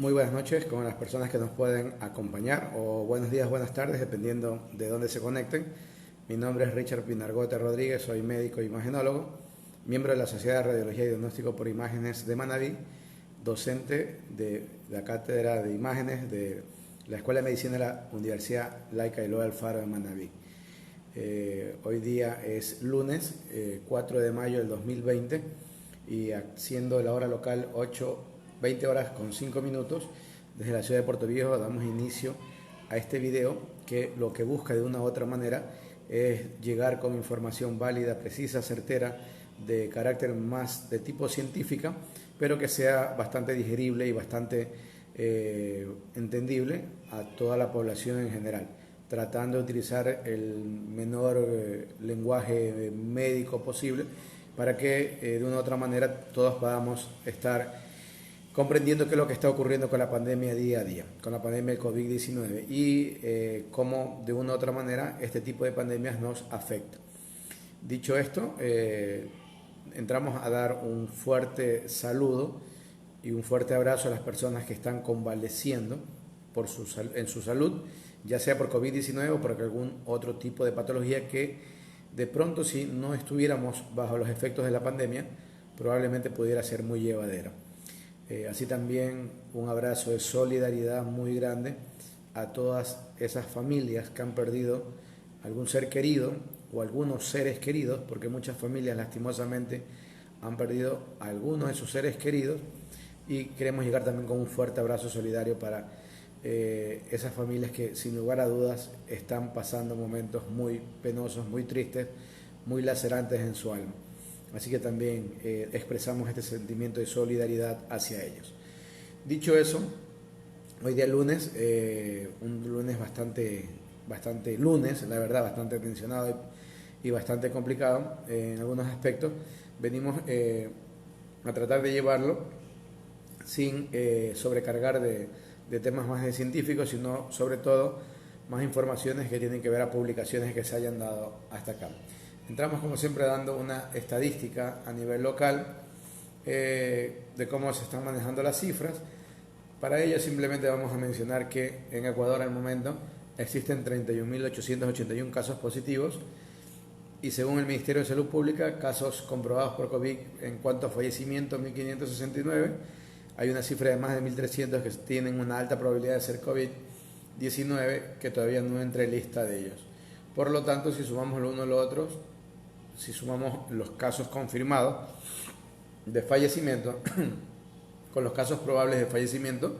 Muy buenas noches con las personas que nos pueden acompañar o buenos días, buenas tardes, dependiendo de dónde se conecten. Mi nombre es Richard Pinargote Rodríguez, soy médico e imagenólogo, miembro de la Sociedad de Radiología y Diagnóstico por Imágenes de Manabí, docente de la Cátedra de Imágenes de la Escuela de Medicina de la Universidad Laica Eloy Alfaro de Manabí. Hoy día es lunes 4 de mayo del 2020 y siendo la hora local 20 horas con 5 minutos, desde la ciudad de Puerto Viejo damos inicio a este video que lo que busca de una u otra manera es llegar con información válida, precisa, certera, de carácter más de tipo científica, pero que sea bastante digerible y bastante entendible a toda la población en general, tratando de utilizar el menor lenguaje médico posible para que de una u otra manera todos podamos estar comprendiendo qué es lo que está ocurriendo con la pandemia día a día, con la pandemia del COVID-19 y cómo de una u otra manera este tipo de pandemias nos afecta. Dicho esto, entramos a dar un fuerte saludo y un fuerte abrazo a las personas que están convaleciendo en su salud, ya sea por COVID-19 o por algún otro tipo de patología que de pronto, si no estuviéramos bajo los efectos de la pandemia, probablemente pudiera ser muy llevadera. Así también un abrazo de solidaridad muy grande a todas esas familias que han perdido algún ser querido o algunos seres queridos, porque muchas familias lastimosamente han perdido a algunos de sus seres queridos, y queremos llegar también con un fuerte abrazo solidario para esas familias que sin lugar a dudas están pasando momentos muy penosos, muy tristes, muy lacerantes en su alma. Así que también expresamos este sentimiento de solidaridad hacia ellos. Dicho eso, hoy día lunes, un lunes bastante lunes, la verdad, bastante tensionado y bastante complicado en algunos aspectos. Venimos a tratar de llevarlo sin sobrecargar de temas más de científicos, sino sobre todo más informaciones que tienen que ver a publicaciones que se hayan dado hasta acá. Entramos como siempre dando una estadística a nivel local de cómo se están manejando las cifras. Para ello simplemente vamos a mencionar que en Ecuador al momento existen 31.881 casos positivos y según el Ministerio de Salud Pública, casos comprobados por COVID en cuanto a fallecimientos 1.569. Hay una cifra de más de 1.300 que tienen una alta probabilidad de ser COVID-19 que todavía no entra en lista de ellos. Por lo tanto, si sumamos lo uno a lo otro, si sumamos los casos confirmados de fallecimiento con los casos probables de fallecimiento,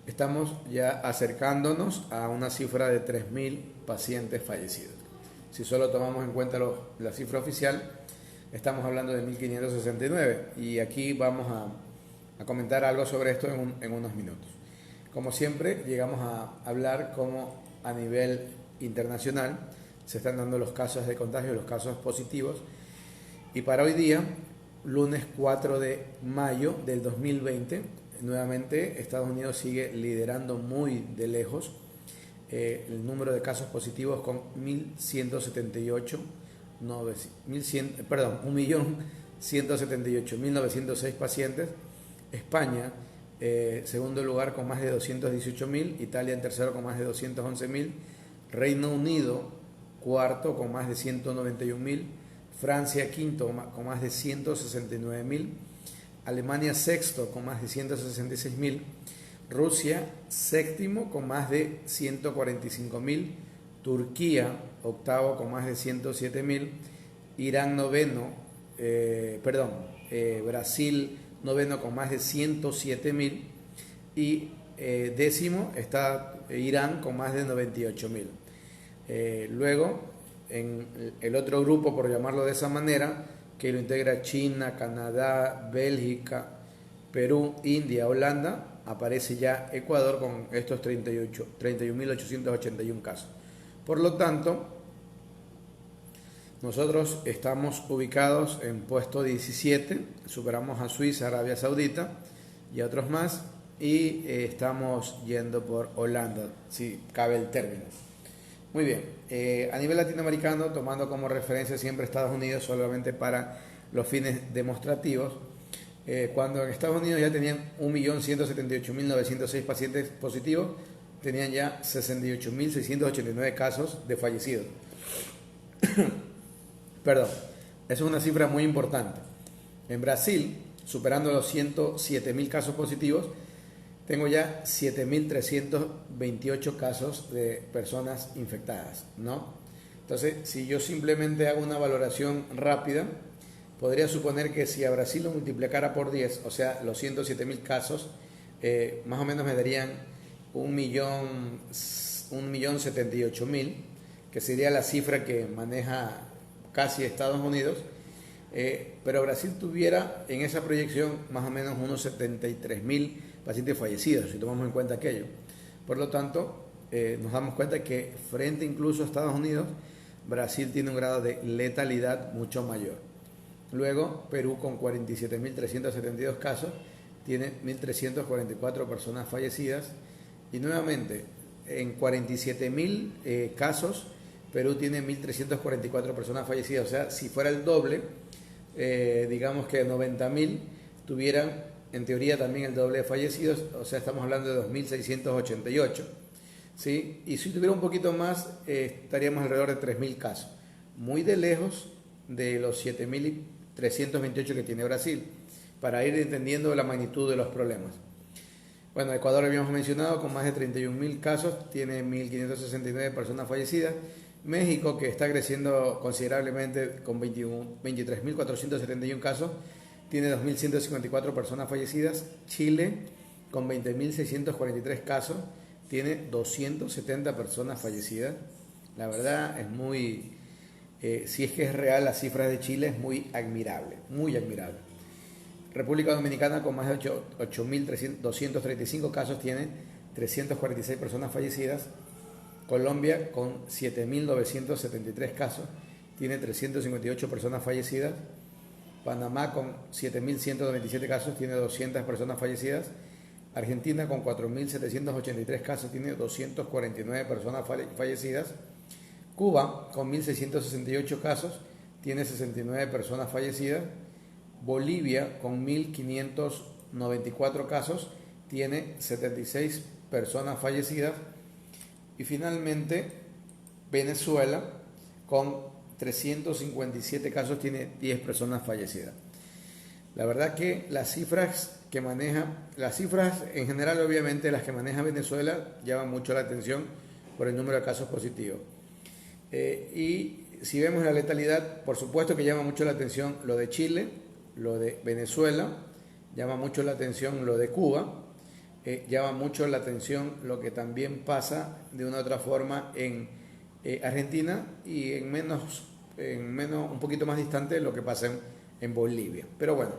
estamos ya acercándonos a una cifra de 3.000 pacientes fallecidos. Si solo tomamos en cuenta la cifra oficial, estamos hablando de 1.569 y aquí vamos a comentar algo sobre esto en unos minutos. Como siempre, llegamos a hablar cómo a nivel internacional se están dando los casos de contagio, los casos positivos, y para hoy día, lunes 4 de mayo del 2020, nuevamente Estados Unidos sigue liderando muy de lejos el número de casos positivos con 1.178.906 pacientes. España, segundo lugar con más de 218.000, Italia en tercero con más de 211.000, Reino Unido cuarto con más de 191.000, Francia quinto con más de 169.000, Alemania sexto con más de 166.000, Rusia séptimo con más de 145.000, Turquía octavo con más de 107.000, Irán noveno, Brasil noveno con más de 107.000 y décimo está Irán con más de 98.000. Luego, en el otro grupo, por llamarlo de esa manera, que lo integra China, Canadá, Bélgica, Perú, India, Holanda, aparece ya Ecuador con estos 31.881 casos. Por lo tanto, nosotros estamos ubicados en puesto 17, superamos a Suiza, Arabia Saudita y a otros más, y estamos yendo por Holanda, si cabe el término. Muy bien, a nivel latinoamericano, tomando como referencia siempre Estados Unidos solamente para los fines demostrativos, Cuando en Estados Unidos ya tenían 1.178.906 pacientes positivos, tenían ya 68.689 casos de fallecidos. Perdón, esa es una cifra muy importante. En Brasil, superando los 107.000 casos positivos, tengo ya 7.328 casos de personas infectadas, ¿no? Entonces, si yo simplemente hago una valoración rápida, podría suponer que si a Brasil lo multiplicara por 10, o sea, los 107.000 casos, más o menos me darían 1.078.000, que sería la cifra que maneja casi Estados Unidos, pero Brasil tuviera en esa proyección más o menos unos 73.000 pacientes fallecidos, si tomamos en cuenta aquello. Por lo tanto, nos damos cuenta que frente incluso a Estados Unidos, Brasil tiene un grado de letalidad mucho mayor. Luego, Perú con 47.372 casos, tiene 1.344 personas fallecidas. Y nuevamente, en 47.000 casos, Perú tiene 1.344 personas fallecidas. O sea, si fuera el doble, digamos que 90.000 tuvieran, en teoría, también el doble de fallecidos. O sea, estamos hablando de 2.688. ¿Sí? Y si tuviera un poquito más, estaríamos alrededor de 3.000 casos. Muy de lejos de los 7.328 que tiene Brasil, para ir entendiendo la magnitud de los problemas. Bueno, Ecuador habíamos mencionado, con más de 31.000 casos, tiene 1.569 personas fallecidas. México, que está creciendo considerablemente con 23.471 casos, tiene 2.154 personas fallecidas. Chile, con 20.643 casos, tiene 270 personas fallecidas. La verdad es muy, si es que es real, las cifras de Chile es muy admirable, muy admirable. República Dominicana, con más de 8.235 casos, tiene 346 personas fallecidas. Colombia, con 7.973 casos, tiene 358 personas fallecidas. Panamá, con 7.197 casos, tiene 200 personas fallecidas. Argentina, con 4.783 casos, tiene 249 personas fallecidas. Cuba, con 1.668 casos, tiene 69 personas fallecidas. Bolivia, con 1.594 casos, tiene 76 personas fallecidas. Y finalmente, Venezuela, con 357 casos, tiene 10 personas fallecidas. La verdad que las cifras en general, obviamente, las que maneja Venezuela llaman mucho la atención por el número de casos positivos. Y si vemos la letalidad, por supuesto que llama mucho la atención lo de Chile, lo de Venezuela, llama mucho la atención lo de Cuba, llama mucho la atención lo que también pasa de una u otra forma en Argentina, y un poquito más distante, lo que pasa en Bolivia. Pero bueno,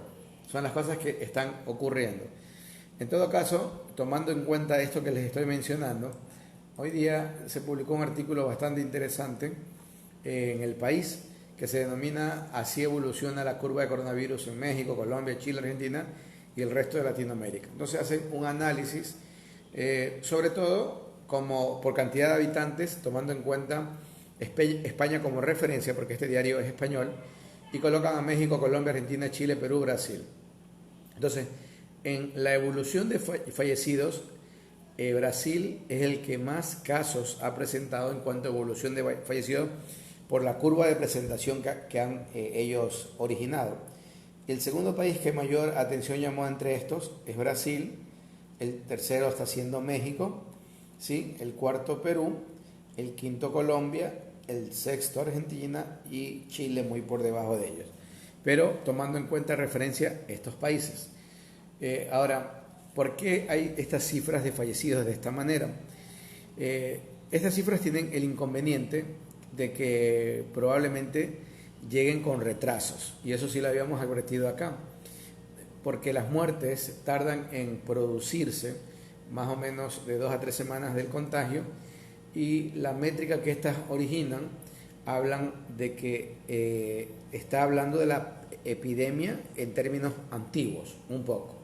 son las cosas que están ocurriendo. En todo caso, tomando en cuenta esto que les estoy mencionando, hoy día se publicó un artículo bastante interesante en El País, que se denomina "Así evoluciona la curva de coronavirus en México, Colombia, Chile, Argentina y el resto de Latinoamérica". Entonces hacen un análisis, sobre todo como por cantidad de habitantes, tomando en cuenta España como referencia, porque este diario es español, y colocan a México, Colombia, Argentina, Chile, Perú, Brasil. Entonces, en la evolución de fallecidos, Brasil es el que más casos ha presentado en cuanto a evolución de fallecidos por la curva de presentación que han ellos originado. El segundo país que mayor atención llamó entre estos es Brasil, el tercero está siendo México, ¿sí? El cuarto Perú, el quinto Colombia, el sexto Argentina y Chile muy por debajo de ellos. Pero tomando en cuenta referencia estos países. Ahora, ¿por qué hay estas cifras de fallecidos de esta manera? Estas cifras tienen el inconveniente de que probablemente lleguen con retrasos, y eso sí lo habíamos advertido acá, porque las muertes tardan en producirse más o menos de 2 a 3 semanas del contagio, y la métrica que estas originan hablan de que está hablando de la epidemia en términos antiguos, un poco.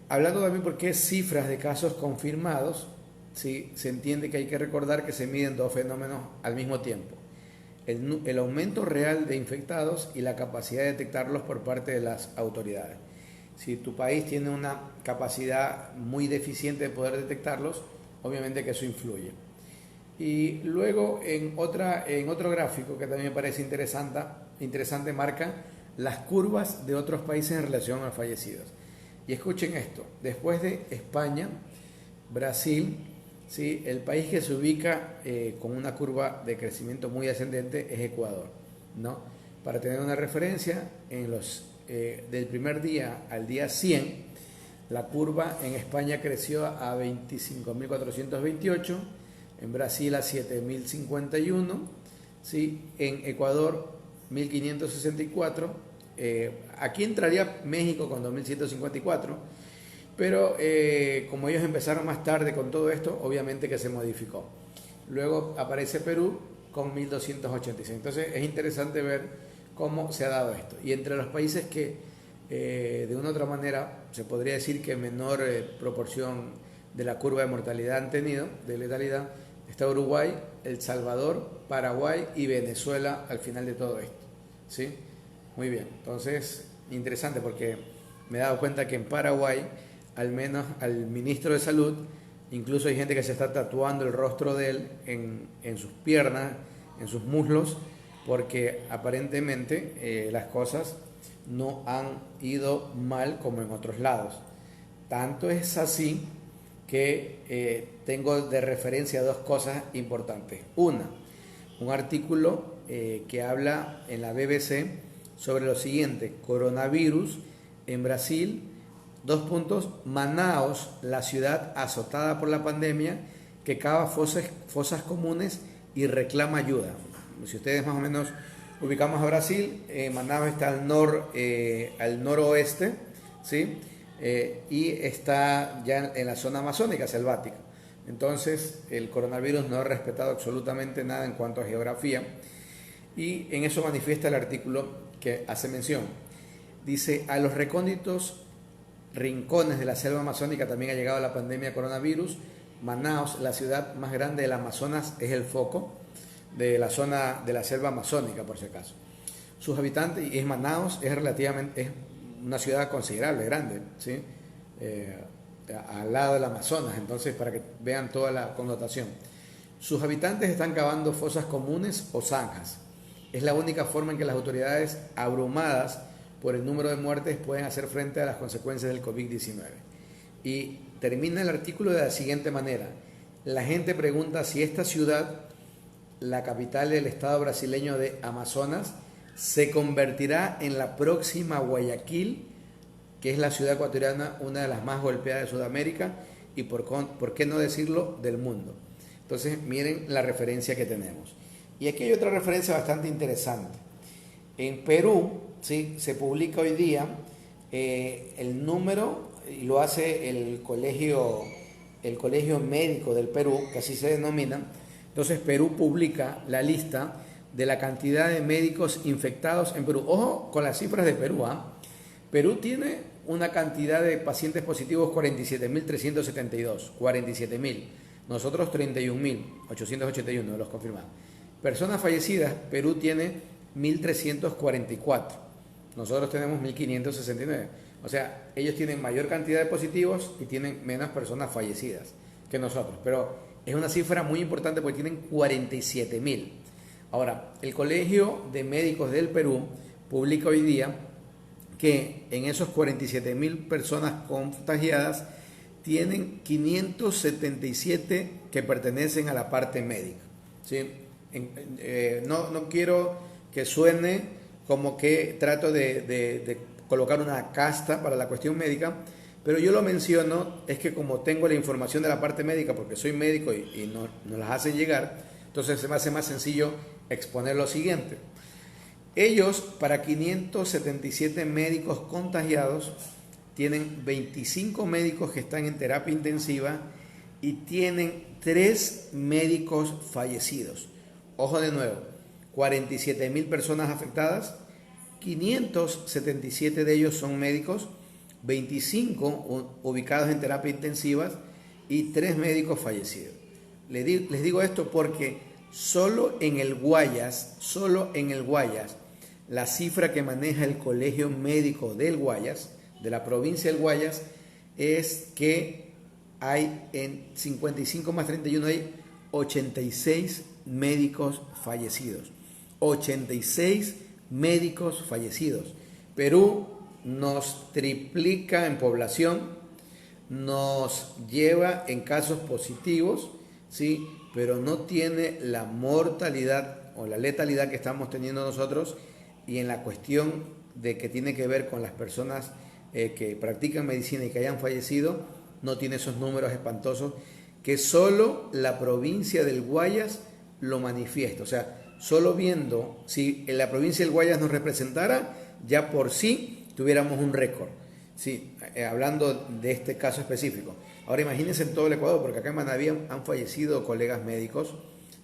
Hablando también porque cifras de casos confirmados, ¿sí? Se entiende que hay que recordar que se miden dos fenómenos al mismo tiempo: el aumento real de infectados y la capacidad de detectarlos por parte de las autoridades. Si tu país tiene una capacidad muy deficiente de poder detectarlos, obviamente que eso influye. Y luego en otro gráfico que también me parece interesante marca las curvas de otros países en relación a fallecidos. Y escuchen esto, después de España, Brasil, ¿sí? El país que se ubica con una curva de crecimiento muy ascendente es Ecuador, ¿no? Para tener una referencia, del primer día al día 100, la curva en España creció a 25.428, en Brasil a 7.051, ¿sí? En Ecuador 1.564, aquí entraría México con 2.154, pero como ellos empezaron más tarde con todo esto, obviamente que se modificó. Luego aparece Perú con 1.286. Entonces es interesante ver cómo se ha dado esto. Y entre los países que de una u otra manera se podría decir que menor proporción de la curva de mortalidad han tenido, de letalidad, está Uruguay, El Salvador, Paraguay y Venezuela al final de todo esto, ¿sí? Muy bien, entonces interesante porque me he dado cuenta que en Paraguay, al menos al ministro de Salud, incluso hay gente que se está tatuando el rostro de él en sus piernas, en sus muslos, porque aparentemente las cosas no han ido mal como en otros lados. Tanto es así que tengo de referencia dos cosas importantes. Una, un artículo que habla en la BBC sobre lo siguiente: coronavirus en Brasil, Manaos, la ciudad azotada por la pandemia, que cava fosas comunes y reclama ayuda. Si ustedes más o menos ubicamos a Brasil, Manaos está al noroeste, ¿sí? Y está ya en la zona amazónica, selvática. Entonces el coronavirus no ha respetado absolutamente nada en cuanto a geografía, y en eso manifiesta el artículo que hace mención. Dice: a los recónditos rincones de la selva amazónica también ha llegado la pandemia de coronavirus. Manaos, la ciudad más grande del Amazonas, es el foco de la zona de la selva amazónica, por si acaso. Sus habitantes, y Manaos es una ciudad considerable, grande, ¿sí? Al lado del Amazonas, entonces para que vean toda la connotación. Sus habitantes están cavando fosas comunes o zanjas. Es la única forma en que las autoridades, abrumadas por el número de muertes, pueden hacer frente a las consecuencias del COVID-19. Y termina el artículo de la siguiente manera: la gente pregunta si esta ciudad, la capital del estado brasileño de Amazonas, se convertirá en la próxima Guayaquil, que es la ciudad ecuatoriana, una de las más golpeadas de Sudamérica y por qué no decirlo del mundo. Entonces miren la referencia que tenemos. Y aquí hay otra referencia bastante interesante. En Perú, ¿sí?, se publica hoy día el número, y lo hace el colegio médico del Perú, que así se denomina. Entonces Perú publica la lista de la cantidad de médicos infectados en Perú. Ojo con las cifras de Perú, ¿eh? Perú tiene una cantidad de pacientes positivos 47.372, 47.000. Nosotros 31.881 los confirmados. Personas fallecidas, Perú tiene 1.344. Nosotros tenemos 1.569. O sea, ellos tienen mayor cantidad de positivos y tienen menos personas fallecidas que nosotros. Pero es una cifra muy importante porque tienen 47.000. Ahora, el Colegio de Médicos del Perú publica hoy día que en esos 47.000 personas contagiadas tienen 577 que pertenecen a la parte médica, ¿sí? No quiero que suene como que trato de colocar una casta para la cuestión médica, pero yo lo menciono, es que como tengo la información de la parte médica, porque soy médico y nos las hacen llegar, entonces se me hace más sencillo exponer lo siguiente. Ellos, para 577 médicos contagiados, tienen 25 médicos que están en terapia intensiva y tienen 3 médicos fallecidos. Ojo de nuevo, 47.000 personas afectadas, 577 de ellos son médicos, 25 ubicados en terapia intensiva y 3 médicos fallecidos. Les digo esto porque Solo en el Guayas, la cifra que maneja el Colegio Médico del Guayas, de la provincia del Guayas, es que hay en 55 más 31 hay 86 médicos fallecidos. 86 médicos fallecidos. Perú nos triplica en población, nos lleva en casos positivos, ¿sí? Pero no tiene la mortalidad o la letalidad que estamos teniendo nosotros, y en la cuestión de que tiene que ver con las personas que practican medicina y que hayan fallecido, no tiene esos números espantosos que solo la provincia del Guayas lo manifiesta. O sea, solo viendo, si en la provincia del Guayas nos representara, ya por sí tuviéramos un récord, sí, hablando de este caso específico. Ahora imagínense en todo el Ecuador, porque acá en Manabí han fallecido colegas médicos,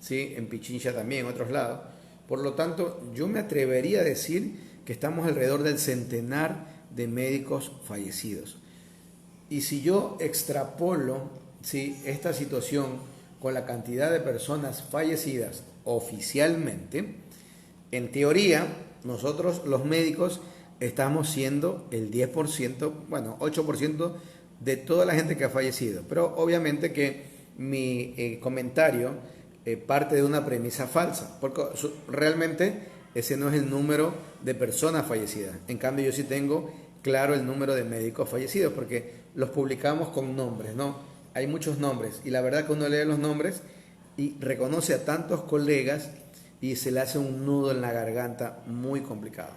¿sí? En Pichincha también, en otros lados. Por lo tanto, yo me atrevería a decir que estamos alrededor del centenar de médicos fallecidos. Y si yo extrapolo, ¿sí?, esta situación con la cantidad de personas fallecidas oficialmente, en teoría, nosotros los médicos estamos siendo el 10%, bueno, 8% de toda la gente que ha fallecido. Pero obviamente que mi comentario parte de una premisa falsa, porque realmente ese no es el número de personas fallecidas. En cambio, yo sí tengo claro el número de médicos fallecidos, porque los publicamos con nombres, ¿no? Hay muchos nombres, y la verdad que uno lee los nombres y reconoce a tantos colegas y se le hace un nudo en la garganta muy complicado.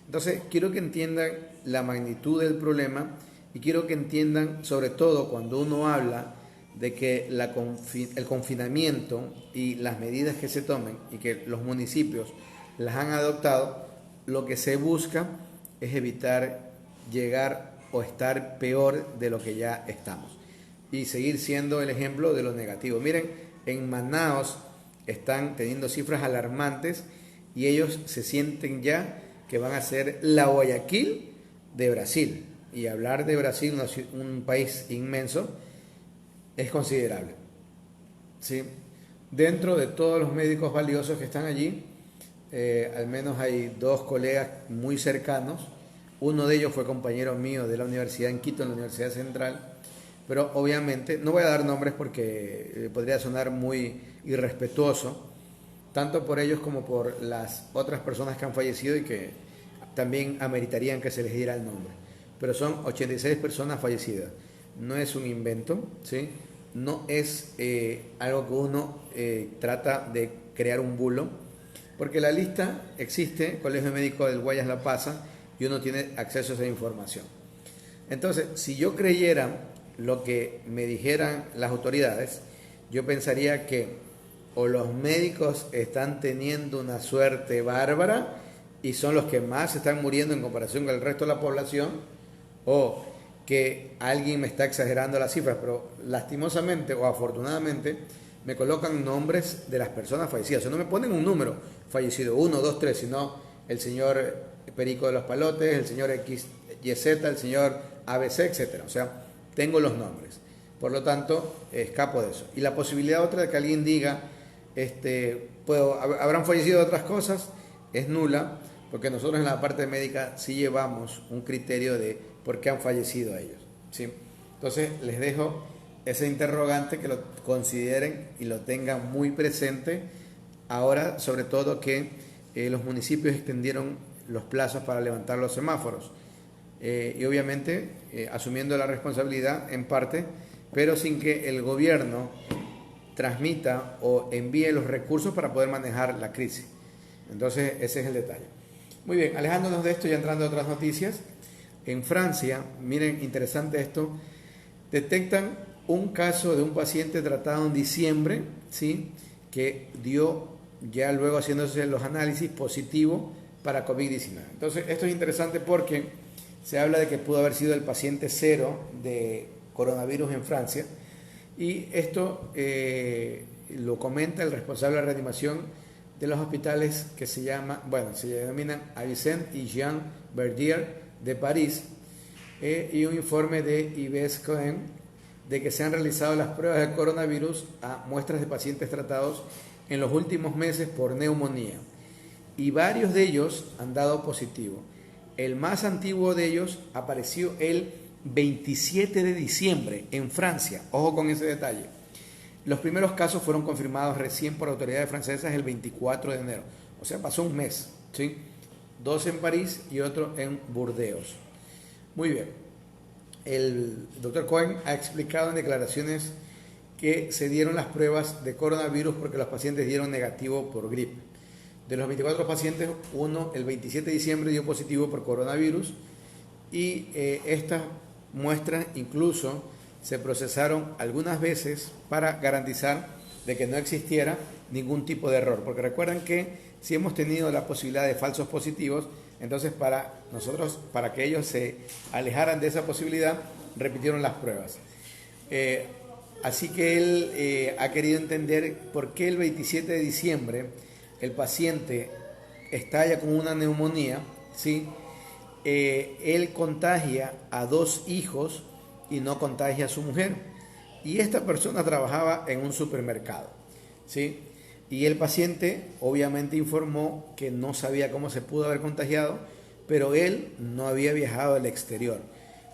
Entonces, quiero que entiendan la magnitud del problema, y quiero que entiendan, sobre todo cuando uno habla de que el confinamiento y las medidas que se tomen y que los municipios las han adoptado, lo que se busca es evitar llegar o estar peor de lo que ya estamos y seguir siendo el ejemplo de lo negativo. Miren, en Manaos están teniendo cifras alarmantes y ellos se sienten ya que van a ser la Guayaquil de Brasil. Y hablar de Brasil, un país inmenso, es considerable, ¿sí? Dentro de todos los médicos valiosos que están allí, al menos hay dos colegas muy cercanos. Uno de ellos fue compañero mío de la universidad en Quito, en la Universidad Central, pero obviamente no voy a dar nombres porque podría sonar muy irrespetuoso, tanto por ellos como por las otras personas que han fallecido y que también ameritarían que se les diera el nombre. Pero son 86 personas fallecidas. No es un invento, ¿sí? No es algo que uno trata de crear un bulo, porque la lista existe, el Colegio Médico del Guayas la pasa y uno tiene acceso a esa información. Entonces, si yo creyera lo que me dijeran las autoridades, yo pensaría que o los médicos están teniendo una suerte bárbara y son los que más están muriendo en comparación con el resto de la población, o que alguien me está exagerando las cifras, pero lastimosamente o afortunadamente me colocan nombres de las personas fallecidas. O sea, no me ponen un número fallecido, 1, 2, 3, sino el señor Perico de los Palotes, el señor XYZ, el señor ABC, etc. O sea, tengo los nombres. Por lo tanto, escapo de eso. Y la posibilidad otra de que alguien diga, habrán fallecido de otras cosas, es nula, porque nosotros en la parte médica sí llevamos un criterio de por qué han fallecido ellos, ¿sí? Entonces les dejo ese interrogante, que lo consideren y lo tengan muy presente. Ahora, sobre todo que los municipios extendieron los plazos para levantar los semáforos, y obviamente asumiendo la responsabilidad en parte, pero sin que el gobierno transmita o envíe los recursos para poder manejar la crisis. Entonces ese es el detalle. Muy bien, alejándonos de esto y entrando a otras noticias. En Francia, miren, interesante esto, detectan un caso de un paciente tratado en diciembre, ¿sí?, que dio, ya luego haciéndose los análisis, positivo para COVID-19. Entonces, esto es interesante porque se habla de que pudo haber sido el paciente cero de coronavirus en Francia, y esto lo comenta el responsable de reanimación de los hospitales que se denominan Avicenne y Jean Verdier de París, y un informe de Yves Cohen de que se han realizado las pruebas de coronavirus a muestras de pacientes tratados en los últimos meses por neumonía y varios de ellos han dado positivo. El más antiguo de ellos apareció el 27 de diciembre en Francia. Ojo con ese detalle. Los primeros casos fueron confirmados recién por autoridades francesas el 24 de enero. O sea, pasó un mes, ¿sí? 2 en París y otro en Burdeos. Muy bien. El doctor Cohen ha explicado en declaraciones que se dieron las pruebas de coronavirus porque los pacientes dieron negativo por gripe. De los 24 pacientes, uno el 27 de diciembre dio positivo por coronavirus y estas muestras incluso se procesaron algunas veces para garantizar de que no existiera ningún tipo de error. Porque recuerden que si hemos tenido la posibilidad de falsos positivos, entonces para nosotros, para que ellos se alejaran de esa posibilidad, repitieron las pruebas. Así que él ha querido entender por qué el 27 de diciembre el paciente estalla con una neumonía, ¿sí? Él contagia a 2 hijos y no contagia a su mujer. Y esta persona trabajaba en un supermercado, ¿sí? Y el paciente obviamente informó que no sabía cómo se pudo haber contagiado, pero él no había viajado al exterior.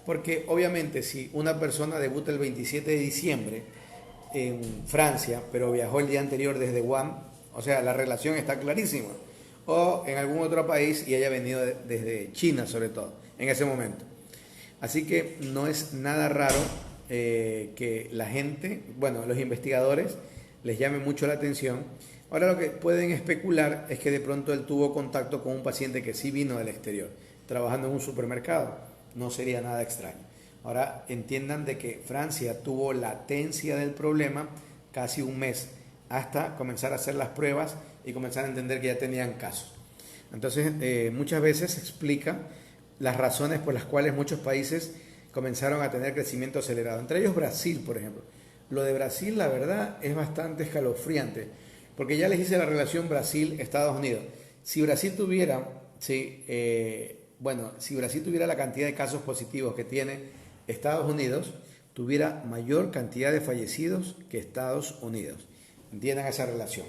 Porque obviamente si una persona debuta el 27 de diciembre en Francia, pero viajó el día anterior desde Wuhan, o sea, la relación está clarísima. O en algún otro país y haya venido desde China sobre todo, en ese momento. Así que no es nada raro que la gente, bueno, los investigadores les llame mucho la atención. Ahora lo que pueden especular es que de pronto él tuvo contacto con un paciente que sí vino del exterior, trabajando en un supermercado. No sería nada extraño. Ahora entiendan de que Francia tuvo latencia del problema casi un mes hasta comenzar a hacer las pruebas y comenzar a entender que ya tenían casos. Entonces muchas veces se explica las razones por las cuales muchos países comenzaron a tener crecimiento acelerado, entre ellos Brasil, por ejemplo. Lo de Brasil, la verdad, es bastante escalofriante, porque ya les hice la relación Brasil-Estados Unidos. Si Brasil tuviera, si Brasil tuviera la cantidad de casos positivos que tiene Estados Unidos, tuviera mayor cantidad de fallecidos que Estados Unidos. Entiendan esa relación.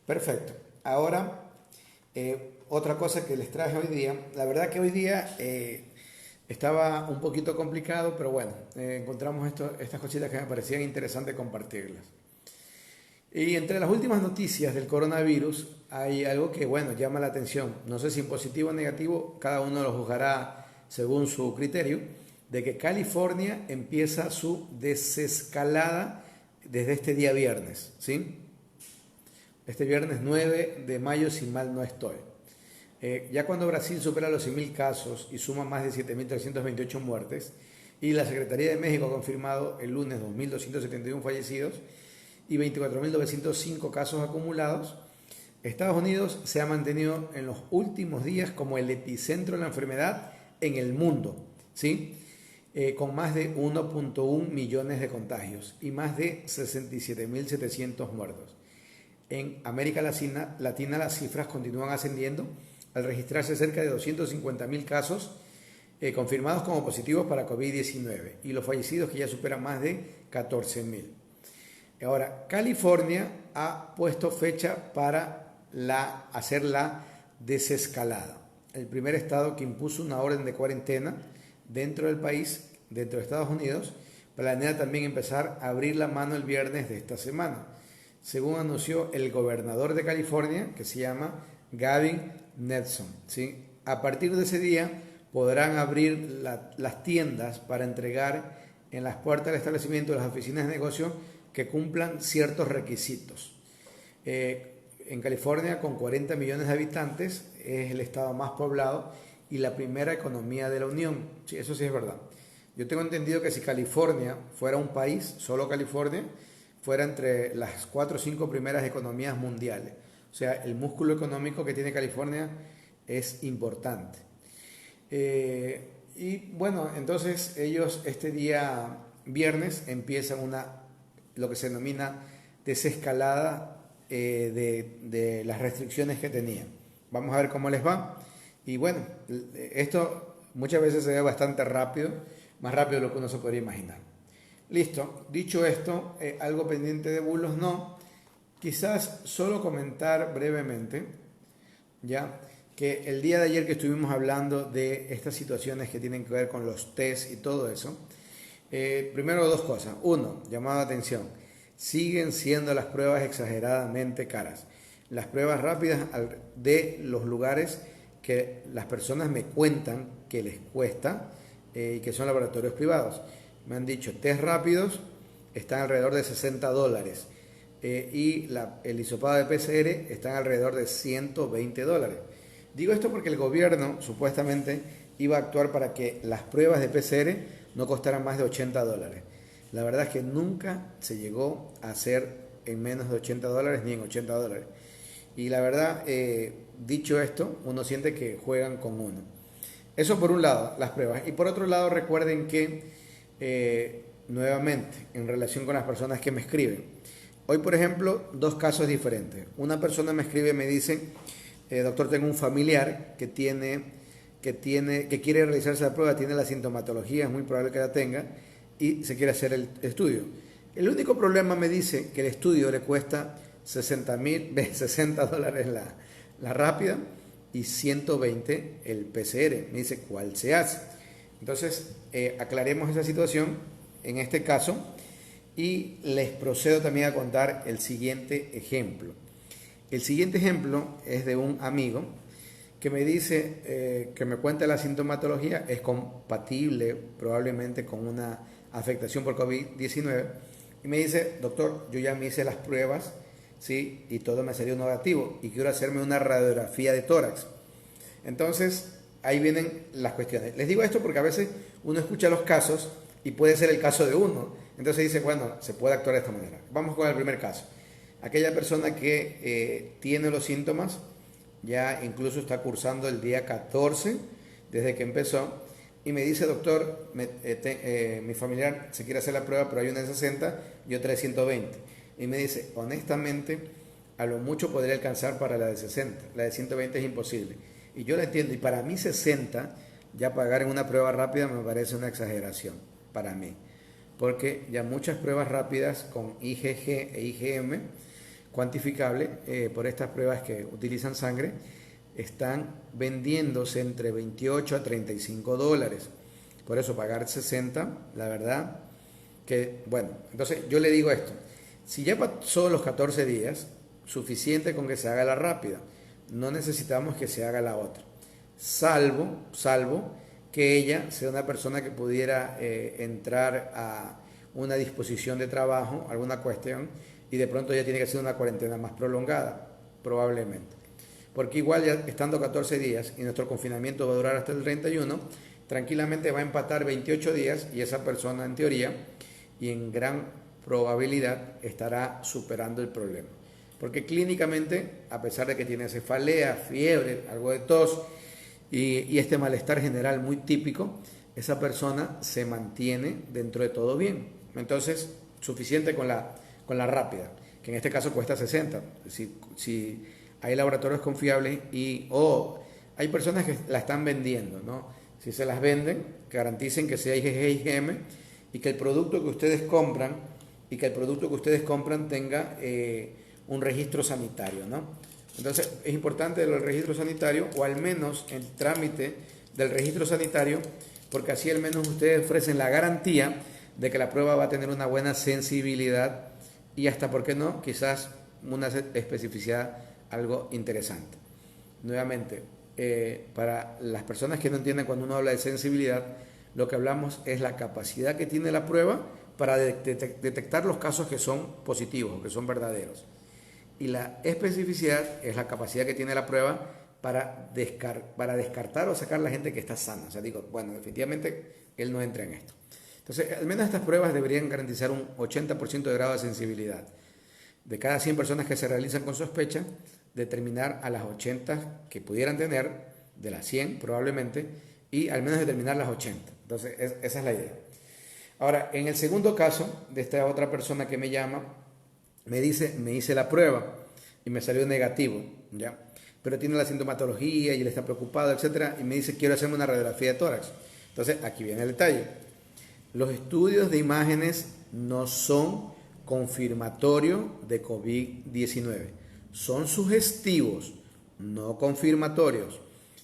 Perfecto. Ahora, otra cosa que les traje hoy día, la verdad que hoy día estaba un poquito complicado, pero bueno, encontramos estas cositas que me parecían interesantes compartirlas. Y entre las últimas noticias del coronavirus hay algo que, bueno, llama la atención. No sé si en positivo o negativo, cada uno lo juzgará según su criterio, de que California empieza su desescalada desde este día viernes, ¿sí? Este viernes 9 de mayo, si mal no estoy. Ya cuando Brasil supera los 100.000 casos y suma más de 7.328 muertes, y la Secretaría de México ha confirmado el lunes 2.271 fallecidos y 24.905 casos acumulados, Estados Unidos se ha mantenido en los últimos días como el epicentro de la enfermedad en el mundo, ¿sí? Con más de 1.1 millones de contagios y más de 67.700 muertos. En América Latina las cifras continúan ascendiendo al registrarse cerca de 250.000 casos confirmados como positivos para COVID-19 y los fallecidos que ya superan más de 14.000. Ahora, California ha puesto fecha para hacer la desescalada. El primer estado que impuso una orden de cuarentena dentro del país, dentro de Estados Unidos, planea también empezar a abrir la mano el viernes de esta semana, según anunció el gobernador de California, que se llama Gavin Newsom, ¿sí? A partir de ese día podrán abrir las tiendas para entregar en las puertas del establecimiento las oficinas de negocio que cumplan ciertos requisitos. En California, con 40 millones de habitantes, es el estado más poblado y la primera economía de la Unión. Sí, eso sí es verdad. Yo tengo entendido que si California fuera un país, solo California, fuera entre las 4 o 5 primeras economías mundiales. O sea, el músculo económico que tiene California es importante. Y bueno, entonces ellos este día viernes empiezan lo que se denomina desescalada de las restricciones que tenían. Vamos a ver cómo les va. Y bueno, esto muchas veces se ve bastante rápido, más rápido de lo que uno se podría imaginar. Listo, dicho esto, algo pendiente de bulos no, quizás solo comentar brevemente, ya, que el día de ayer que estuvimos hablando de estas situaciones que tienen que ver con los test y todo eso, primero dos cosas. Uno, llamado la atención, siguen siendo las pruebas exageradamente caras. Las pruebas rápidas de los lugares que las personas me cuentan que les cuesta y que son laboratorios privados. Me han dicho, test rápidos están alrededor de $60 y el hisopado de PCR están alrededor de $120. Digo esto porque el gobierno supuestamente iba a actuar para que las pruebas de PCR no costaran más de $80. La verdad es que nunca se llegó a hacer en menos de $80 ni en $80. Y la verdad, dicho esto, uno siente que juegan con uno. Eso por un lado, las pruebas. Y por otro lado, recuerden que, nuevamente, en relación con las personas que me escriben, hoy, por ejemplo, dos casos diferentes. Una persona me escribe y me dice, doctor, tengo un familiar que quiere realizarse la prueba, tiene la sintomatología, es muy probable que la tenga, y se quiere hacer el estudio. El único problema, me dice, que el estudio le cuesta $60 la rápida y 120 el PCR. Me dice, ¿cuál se hace? Entonces, aclaremos esa situación en este caso y les procedo también a contar el siguiente ejemplo. El siguiente ejemplo es de un amigo que me dice, que me cuenta la sintomatología, es compatible probablemente con una afectación por COVID-19 y me dice, doctor, yo ya me hice las pruebas, ¿sí? Y todo me salió negativo y quiero hacerme una radiografía de tórax. Entonces, ahí vienen las cuestiones. Les digo esto porque a veces uno escucha los casos y puede ser el caso de uno. Entonces dice, bueno, se puede actuar de esta manera. Vamos con el primer caso. Aquella persona que tiene los síntomas, ya incluso está cursando el día 14 desde que empezó y me dice, doctor, mi familiar se quiere hacer la prueba, pero hay una de 60 y otra de 120. Y me dice, honestamente, a lo mucho podría alcanzar para la de 60, la de 120 es imposible. Y yo la entiendo, y para mí 60, ya pagar en una prueba rápida me parece una exageración, para mí. Porque ya muchas pruebas rápidas con IgG e IgM, cuantificable, por estas pruebas que utilizan sangre, están vendiéndose entre 28 a $35. Por eso pagar 60, la verdad, que bueno, entonces yo le digo esto, si ya pasó los 14 días, suficiente con que se haga la rápida, no necesitamos que se haga la otra, salvo que ella sea una persona que pudiera entrar a una disposición de trabajo, alguna cuestión, y de pronto ya tiene que hacer una cuarentena más prolongada, probablemente. Porque igual ya estando 14 días y nuestro confinamiento va a durar hasta el 31, tranquilamente va a empatar 28 días y esa persona en teoría y en gran probabilidad estará superando el problema. Porque clínicamente, a pesar de que tiene cefalea, fiebre, algo de tos y este malestar general muy típico, esa persona se mantiene dentro de todo bien. Entonces, suficiente con la rápida, que en este caso cuesta 60. Si hay laboratorios confiables hay personas que la están vendiendo, ¿no? Si se las venden, garanticen que sea IgG, IgM y que el producto que ustedes compran tenga un registro sanitario, ¿no? Entonces es importante el registro sanitario o al menos el trámite del registro sanitario, porque así al menos ustedes ofrecen la garantía de que la prueba va a tener una buena sensibilidad y hasta, ¿por qué no?, quizás una especificidad algo interesante. Nuevamente, para las personas que no entienden cuando uno habla de sensibilidad, lo que hablamos es la capacidad que tiene la prueba para detectar los casos que son positivos, que son verdaderos. Y la especificidad es la capacidad que tiene la prueba para descartar o sacar a la gente que está sana. O sea, digo, bueno, definitivamente él no entra en esto. Entonces, al menos estas pruebas deberían garantizar un 80% de grado de sensibilidad. De cada 100 personas que se realizan con sospecha, determinar a las 80 que pudieran tener, de las 100 probablemente, y al menos determinar las 80. Entonces, esa es la idea. Ahora, en el segundo caso, de esta otra persona que me llama, me dice, me hice la prueba y me salió negativo, ¿ya? Pero tiene la sintomatología y él está preocupado, etcétera, y me dice, quiero hacerme una radiografía de tórax. Entonces, aquí viene el detalle. Los estudios de imágenes no son confirmatorios de COVID-19. Son sugestivos, no confirmatorios.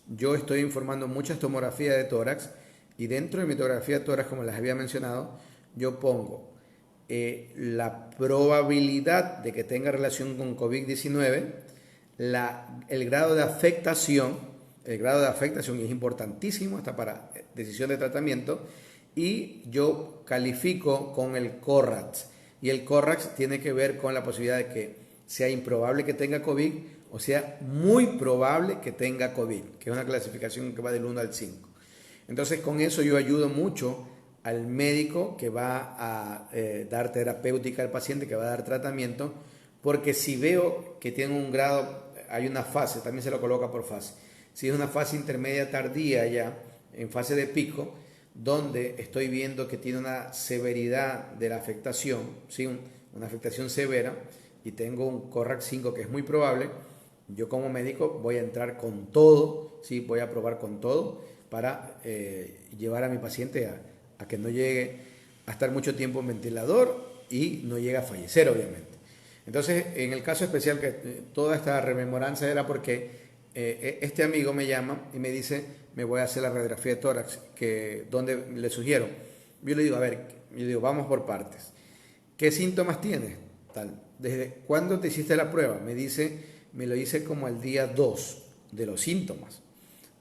Yo estoy informando muchas tomografías de tórax y dentro de mi tomografía de tórax, como les había mencionado, yo pongo la probabilidad de que tenga relación con COVID-19, el grado de afectación, y es importantísimo hasta para decisión de tratamiento, y yo califico con el CORRAX, y el CORRAX tiene que ver con la posibilidad de que sea improbable que tenga COVID o sea muy probable que tenga COVID, que es una clasificación que va del 1 al 5. Entonces con eso yo ayudo mucho al médico que va a dar terapéutica al paciente, que va a dar tratamiento, porque si veo que tiene un grado, hay una fase, también se lo coloca por fase, si es una fase intermedia tardía ya, en fase de pico, donde estoy viendo que tiene una severidad de la afectación, ¿sí? Una afectación severa, y tengo un CORRAX 5 que es muy probable, yo como médico voy a entrar con todo, ¿sí? Voy a probar con todo para llevar a mi paciente a que no llegue a estar mucho tiempo en ventilador y no llegue a fallecer, obviamente. Entonces, en el caso especial, que toda esta rememoranza era porque este amigo me llama y me dice, me voy a hacer la radiografía de tórax, donde le sugiero. Yo le digo, a ver, vamos por partes. ¿Qué síntomas tienes? Tal. ¿Desde cuándo te hiciste la prueba? Me dice, me lo hice como al día 2 de los síntomas.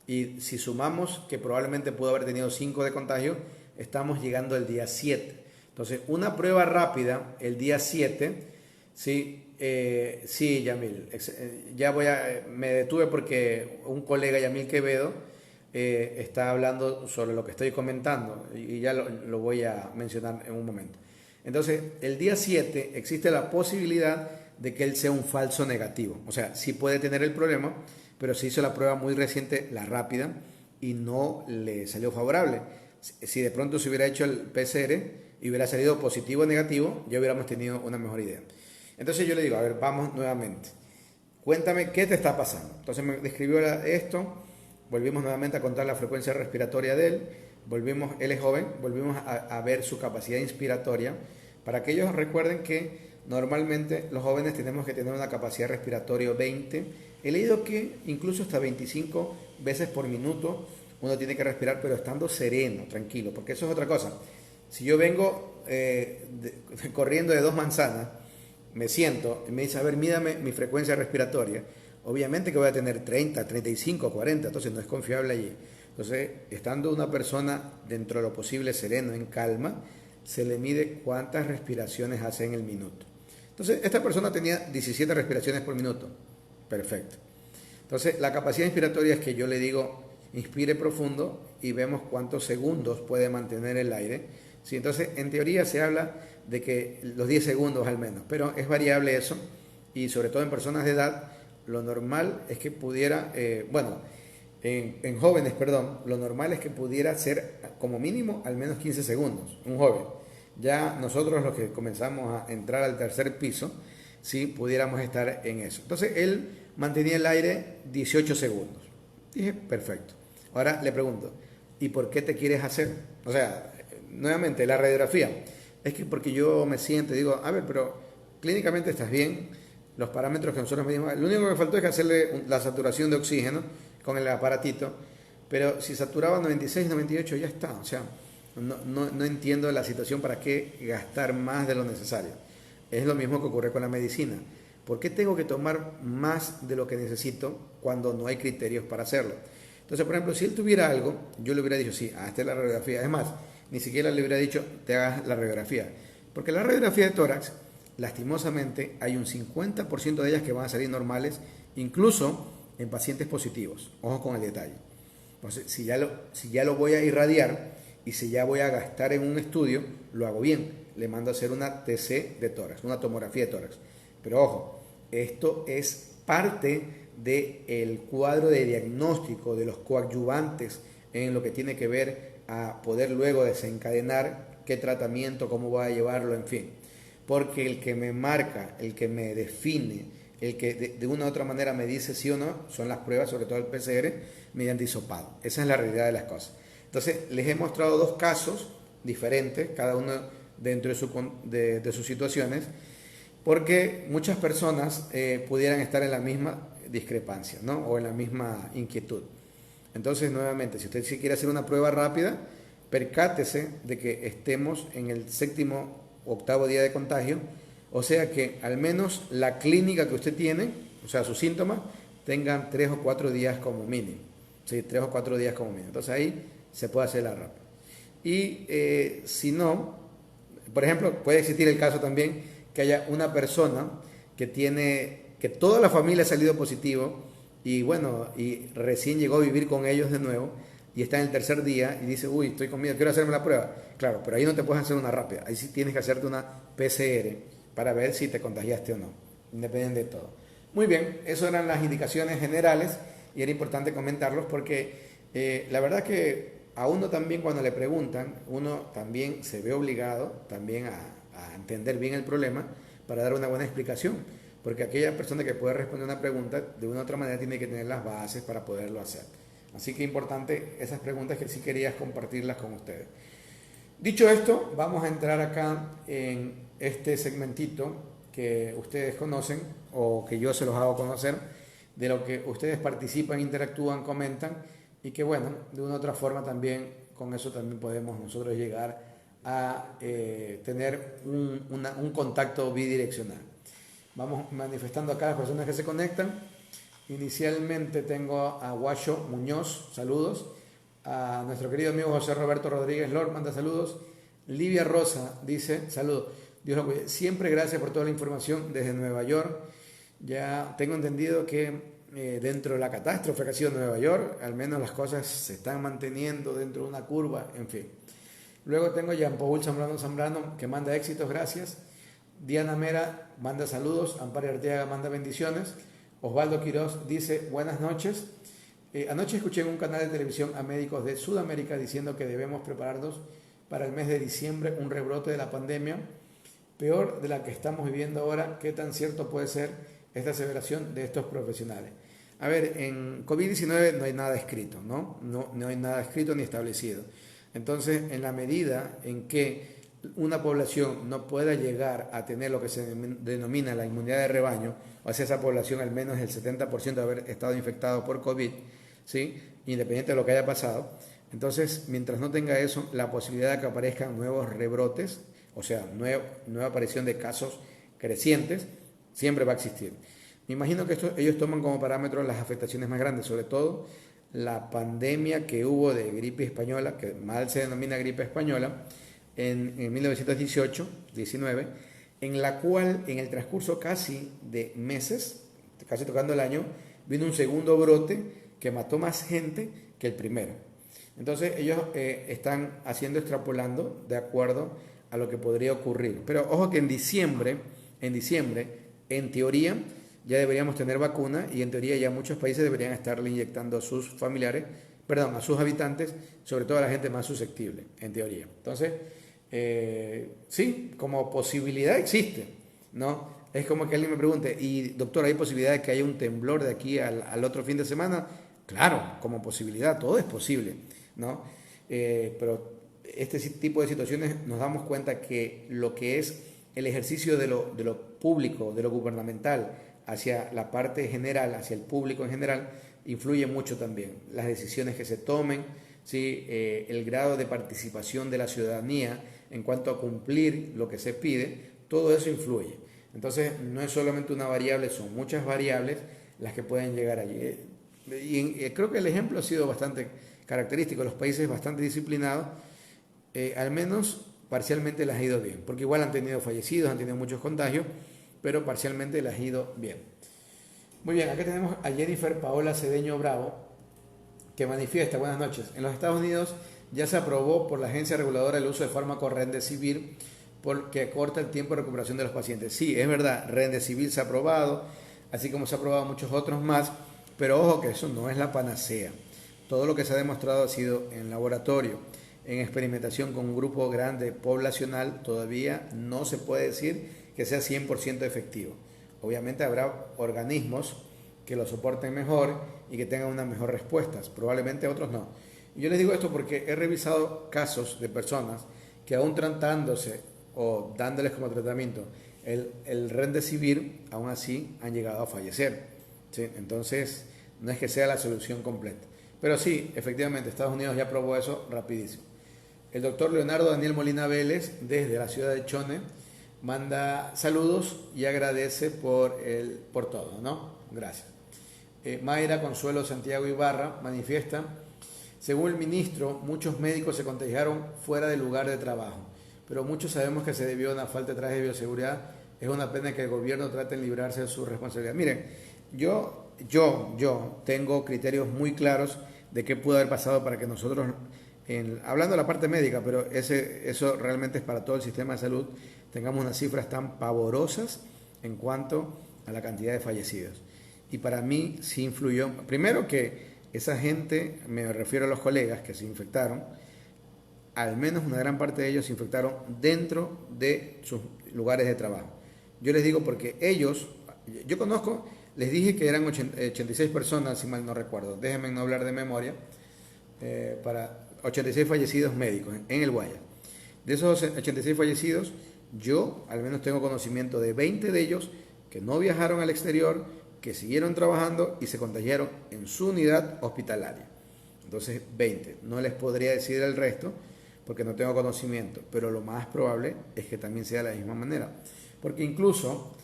Y si sumamos que probablemente pudo haber tenido 5 de contagio, estamos llegando al día 7. Entonces, una prueba rápida, el día 7, sí, Yamil, me detuve porque un colega, Yamil Quevedo, está hablando sobre lo que estoy comentando y ya lo voy a mencionar en un momento. Entonces, el día 7 existe la posibilidad de que él sea un falso negativo. O sea, sí puede tener el problema, pero se hizo la prueba muy reciente, la rápida, y no le salió favorable. Si de pronto se hubiera hecho el PCR y hubiera salido positivo o negativo, ya hubiéramos tenido una mejor idea. Entonces yo le digo, a ver, vamos nuevamente. Cuéntame qué te está pasando. Entonces me describió esto, volvimos nuevamente a contar la frecuencia respiratoria de él, él es joven, volvimos a ver su capacidad inspiratoria, para que ellos recuerden que normalmente los jóvenes tenemos que tener una capacidad respiratoria 20. He leído que incluso hasta 25 veces por minuto uno tiene que respirar, pero estando sereno, tranquilo, porque eso es otra cosa. Si yo vengo corriendo de 2 manzanas, me siento y me dice, a ver, mídame mi frecuencia respiratoria, obviamente que voy a tener 30, 35, 40, entonces no es confiable allí. Entonces, estando una persona dentro de lo posible sereno, en calma, se le mide cuántas respiraciones hace en el minuto. Entonces, esta persona tenía 17 respiraciones por minuto. Perfecto. Entonces, la capacidad inspiratoria es que yo le digo, inspire profundo y vemos cuántos segundos puede mantener el aire. ¿Sí? Entonces, en teoría se habla de que los 10 segundos al menos, pero es variable eso, y sobre todo en personas de edad, lo normal es que pudiera, en jóvenes, lo normal es que pudiera ser como mínimo al menos 15 segundos, un joven. Ya nosotros los que comenzamos a entrar al tercer piso, sí pudiéramos estar en eso. Entonces él mantenía el aire 18 segundos. Dije, perfecto. Ahora le pregunto, ¿y por qué te quieres hacer? O sea, nuevamente, la radiografía. Es que porque yo me siento y digo, a ver, pero clínicamente estás bien, los parámetros que nosotros medimos, lo único que me faltó es que hacerle la saturación de oxígeno con el aparatito, pero si saturaba 96, 98 ya está, o sea, no entiendo la situación, para qué gastar más de lo necesario. Es lo mismo que ocurre con la medicina. ¿Por qué tengo que tomar más de lo que necesito cuando no hay criterios para hacerlo? Entonces, por ejemplo, si él tuviera algo, yo le hubiera dicho, sí, hazte la radiografía. Es más, ni siquiera le hubiera dicho, te hagas la radiografía. Porque la radiografía de tórax, lastimosamente, hay un 50% de ellas que van a salir normales, incluso en pacientes positivos. Ojo con el detalle. Entonces, si ya lo voy a irradiar y si ya voy a gastar en un estudio, lo hago bien. Le mando a hacer una TC de tórax, una tomografía de tórax. Pero ojo, esto es parte del cuadro de diagnóstico de los coadyuvantes en lo que tiene que ver a poder luego desencadenar qué tratamiento, cómo voy a llevarlo, en fin. Porque el que me marca, el que me define, el que de una u otra manera me dice sí o no, son las pruebas, sobre todo el PCR, mediante hisopado. Esa es la realidad de las cosas. Entonces, les he mostrado 2 casos diferentes, cada uno dentro de sus situaciones, porque muchas personas pudieran estar en la misma discrepancia, ¿no? O en la misma inquietud. Entonces, nuevamente, si usted sí quiere hacer una prueba rápida, percátese de que estemos en el 7º o 8º día de contagio, o sea que al menos la clínica que usted tiene, o sea, sus síntomas, tengan 3 o 4 días como mínimo. Sí, 3 o 4 días como mínimo. Entonces ahí se puede hacer la rápida. Y si no, por ejemplo, puede existir el caso también que haya una persona que toda la familia ha salido positivo y bueno, y recién llegó a vivir con ellos de nuevo y está en el 3er día y dice, uy, estoy con miedo, quiero hacerme la prueba. Claro, pero ahí no te puedes hacer una rápida, ahí sí tienes que hacerte una PCR para ver si te contagiaste o no, independiente de todo. Muy bien, esas eran las indicaciones generales y era importante comentarlos porque la verdad que a uno también cuando le preguntan, uno también se ve obligado también a entender bien el problema para dar una buena explicación, porque aquella persona que puede responder una pregunta de una u otra manera tiene que tener las bases para poderlo hacer. Así que importante esas preguntas que sí querías compartirlas con ustedes. Dicho esto, vamos a entrar acá en este segmentito que ustedes conocen o que yo se los hago conocer, de lo que ustedes participan, interactúan, comentan y que bueno, de una u otra forma también con eso también podemos nosotros llegar a tener un contacto bidireccional. Vamos manifestando acá a las personas que se conectan. Inicialmente tengo a Guacho Muñoz, saludos. A nuestro querido amigo José Roberto Rodríguez Lord, manda saludos. Livia Rosa dice, saludos. Dios lo cuide. Siempre gracias por toda la información desde Nueva York. Ya tengo entendido que dentro de la catástrofe que ha sido Nueva York, al menos las cosas se están manteniendo dentro de una curva, en fin. Luego tengo a Jean-Paul Zambrano, que manda éxitos, gracias. Diana Mera manda saludos. Amparo Arteaga manda bendiciones. Osvaldo Quiroz dice, buenas noches. Anoche escuché en un canal de televisión a médicos de Sudamérica diciendo que debemos prepararnos para el mes de diciembre, un rebrote de la pandemia, peor de la que estamos viviendo ahora. ¿Qué tan cierto puede ser esta aseveración de estos profesionales? A ver, en COVID-19 no hay nada escrito, ¿no? No hay nada escrito ni establecido. Entonces, en la medida en que una población no pueda llegar a tener lo que se denomina la inmunidad de rebaño, o sea, esa población al menos el 70% de haber estado infectado por COVID, ¿sí? Independiente de lo que haya pasado, entonces, mientras no tenga eso, la posibilidad de que aparezcan nuevos rebrotes, o sea, nueva aparición de casos crecientes, siempre va a existir. Me imagino que ellos toman como parámetro las afectaciones más grandes, sobre todo la pandemia que hubo de gripe española, que mal se denomina gripe española, en 1918-19, en la cual en el transcurso casi de meses, casi tocando el año, vino un segundo brote que mató más gente que el primero. Entonces ellos están extrapolando de acuerdo a lo que podría ocurrir. Pero ojo que en diciembre, en teoría, ya deberíamos tener vacuna y en teoría ya muchos países deberían estarle inyectando a sus familiares, a sus habitantes, sobre todo a la gente más susceptible, en teoría. Entonces, sí, como posibilidad existe, ¿no? Es como que alguien me pregunte, y doctor, ¿hay posibilidad de que haya un temblor de aquí al otro fin de semana? Claro, como posibilidad, todo es posible, ¿no? Pero este tipo de situaciones nos damos cuenta que lo que es el ejercicio de lo público, de lo gubernamental, hacia la parte general, hacia el público en general, influye mucho también. Las decisiones que se tomen, ¿sí? El grado de participación de la ciudadanía en cuanto a cumplir lo que se pide, todo eso influye. Entonces, no es solamente una variable, son muchas variables las que pueden llegar allí. Y creo que el ejemplo ha sido bastante característico. Los países bastante disciplinados, al menos parcialmente les ha ido bien, porque igual han tenido fallecidos, han tenido muchos contagios, pero parcialmente les ha ido bien. Muy bien, acá tenemos a Jennifer Paola Cedeño Bravo, que manifiesta, buenas noches, en los Estados Unidos ya se aprobó por la agencia reguladora el uso de fármaco Remdesivir porque acorta el tiempo de recuperación de los pacientes. Sí, es verdad, Remdesivir se ha aprobado, así como se ha aprobado muchos otros más, pero ojo que eso no es la panacea. Todo lo que se ha demostrado ha sido en laboratorio, en experimentación con un grupo grande poblacional, todavía no se puede decir que sea 100% efectivo. Obviamente habrá organismos que lo soporten mejor y que tengan unas mejores respuestas, probablemente otros no. Y yo les digo esto porque he revisado casos de personas que aún tratándose o dándoles como tratamiento el Remdesivir, aún así han llegado a fallecer, ¿sí? Entonces, no es que sea la solución completa. Pero sí, efectivamente, Estados Unidos ya probó eso rapidísimo. El doctor Leonardo Daniel Molina Vélez, desde la ciudad de Chone, manda saludos y agradece por todo, ¿no? Gracias. Mayra Consuelo Santiago Ibarra manifiesta: según el ministro, muchos médicos se contagiaron fuera del lugar de trabajo, pero muchos sabemos que se debió a una falta de trajes de bioseguridad. Es una pena que el gobierno trate de librarse de su responsabilidad. Miren, yo tengo criterios muy claros de qué pudo haber pasado para que nosotros, hablando de la parte médica, pero eso realmente es para todo el sistema de salud, tengamos unas cifras tan pavorosas en cuanto a la cantidad de fallecidos. Y para mí sí influyó, primero que esa gente, me refiero a los colegas que se infectaron, al menos una gran parte de ellos se infectaron dentro de sus lugares de trabajo. Yo les digo porque ellos, yo conozco, les dije que eran 86 personas, si mal no recuerdo, déjenme no hablar de memoria, para 86 fallecidos médicos en el Guaya. De esos 86 fallecidos, yo al menos tengo conocimiento de 20 de ellos que no viajaron al exterior, que siguieron trabajando y se contagiaron en su unidad hospitalaria. Entonces, 20. No les podría decir el resto porque no tengo conocimiento, pero lo más probable es que también sea de la misma manera. Porque incluso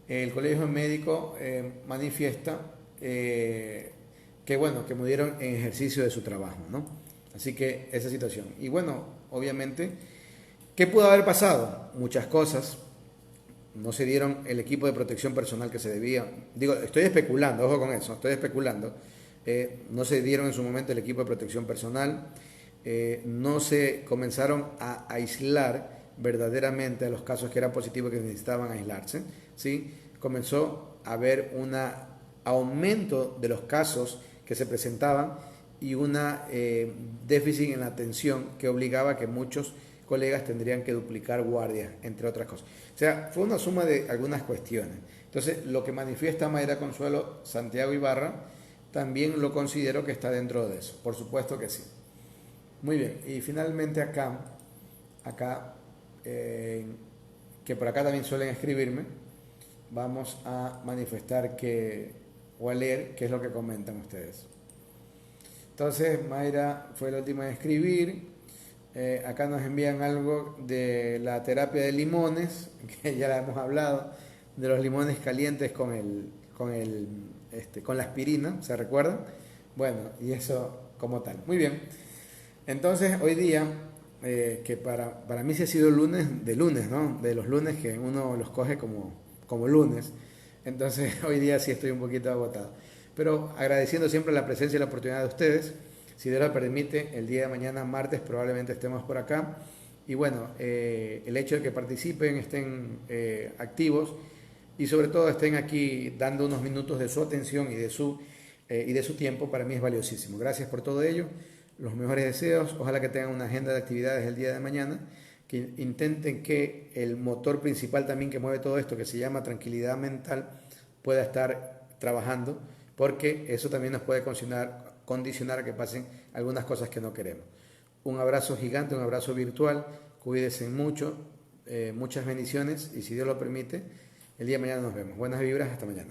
el Colegio Médico manifiesta que murieron en ejercicio de su trabajo, ¿no? Así que esa situación. Y bueno, obviamente, ¿qué pudo haber pasado? Muchas cosas. No se dieron el equipo de protección personal que se debía. Digo, estoy especulando, ojo con eso, estoy especulando. No se dieron en su momento el equipo de protección personal. No se comenzaron a aislar verdaderamente a los casos que eran positivos que necesitaban aislarse, ¿sí? Comenzó a haber un aumento de los casos que se presentaban y una déficit en la atención que obligaba a que muchos colegas tendrían que duplicar guardias, entre otras cosas. O sea, fue una suma de algunas cuestiones. Entonces, lo que manifiesta Mayra Consuelo Santiago Ibarra, también lo considero que está dentro de eso. Por supuesto que sí. Muy bien. Y finalmente acá que por acá también suelen escribirme, vamos a manifestar o a leer qué es lo que comentan ustedes. Entonces, Mayra fue la última en escribir. Acá nos envían algo de la terapia de limones, que ya la hemos hablado, de los limones calientes con la aspirina, ¿se recuerdan? Bueno, y eso como tal. Muy bien. Entonces, hoy día, que para mí sí ha sido lunes, ¿no? De los lunes que uno los coge como lunes. Entonces, hoy día sí estoy un poquito agotado. Pero agradeciendo siempre la presencia y la oportunidad de ustedes. Si Dios lo permite, el día de mañana, martes, probablemente estemos por acá. Y bueno, el hecho de que participen, estén activos y sobre todo estén aquí dando unos minutos de su atención y de su tiempo, para mí es valiosísimo. Gracias por todo ello. Los mejores deseos. Ojalá que tengan una agenda de actividades el día de mañana, que intenten que el motor principal también que mueve todo esto, que se llama tranquilidad mental, pueda estar trabajando, porque eso también nos puede condicionar a que pasen algunas cosas que no queremos. Un abrazo gigante, un abrazo virtual, cuídense mucho, muchas bendiciones y si Dios lo permite, el día de mañana nos vemos. Buenas vibras, hasta mañana.